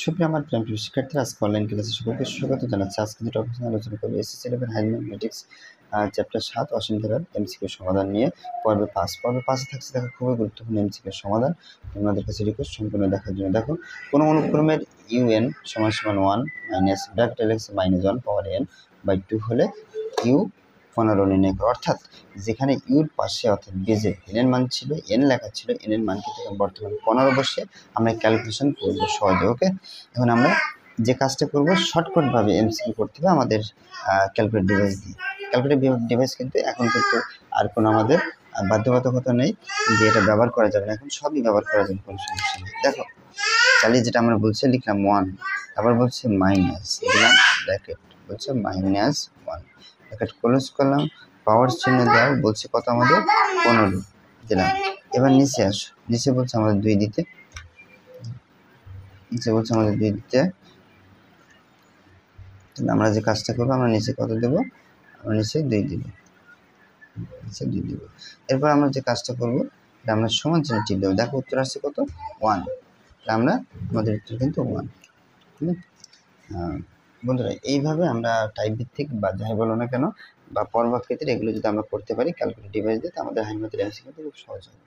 সুপ্রিয় আমার প্রিয় শিক্ষার্থীরা, আজকে অনলাইন ক্লাসে সকলকে স্বাগত জানাচ্ছি। আজকে যে টপিক নিয়ে আলোচনা করবো SSC level higher mathematics chapter 7 অসীম ধারার এমসিকিউ সমাধান নিয়ে পর্বে 5 থাকছে দেখো খুবই গুরুত্বপূর্ণ এমসিকিউ সমাধান। তোমাদের কাছে রিকোয়েস্ট সম্পূর্ণ দেখার জন্য। দেখো কোনো অনুক্রমের ইউএন সমান সমান 1 মাইনাস ব্র্যাকেট এলেক্স মাইনাস 1 পাওয়ার এন বাই 2 হলে ইউ 15 নির্ণয় করো। অর্থাৎ যেখানে ইউর পাশে অর্থাৎ বেজে এন এর মান ছিল, এন লেখা ছিল, এন এর মানকে থেকে বর্তমানে 15 বসে আমরা ক্যালকুলেশন করবো সহজে। ওকে, এখন আমরা যে কাজটা করবো শর্টকাটভাবে এমসিকিউ করতে হবে আমাদের ক্যালকুলেট ডিভাইস দিয়ে। ক্যালকুলেট ডিভাইস কিন্তু এখন কিন্তু আর কোনো আমাদের বাধ্যবাধকতা নেই যে এটা ব্যবহার করা যাবে না, এখন সবই ব্যবহার করা যাবে, কোনো সমস্যা নেই। দেখো চালিয়ে যেটা আমরা বলছি লিখলাম 1, আবার বলছে মাইনাস, দিলাম ব্র্যাকেট, বলছে মাইনাস 1, ব্র্যাকেট ক্লোজ করলাম, পাওয়ার চিহ্ন দেওয়া, বলছে কত আমাদের 15 দিলাম। এবার নিচে আসো, নিচে বলছে আমাদের 2 দিতে, নিচে বলছে আমাদের 2 দিতে। তাহলে আমরা যে কাজটা করবো, আমরা নিচে কত দেবো, আমরা নিচে 2 দিব, নিচে 2 দিব। এরপর আমরা যে কাজটা করবো আমরা সমান চিহ্ন টিপ দেবো। দেখো উত্তর আসছে কত 1, আমরা আমাদের উত্তর কিন্তু 1। বন্ধুরা এইভাবে আমরা টাইপ ভিত্তিক বা যাই বলো না কেন বা পর্বাকৃতির এগুলো যদি আমরা করতে পারি ক্যালকুলেট ডিভাইস দিয়ে, আমাদের হায়ার ম্যাথের এমসিকিউ খুব সহজ হবে।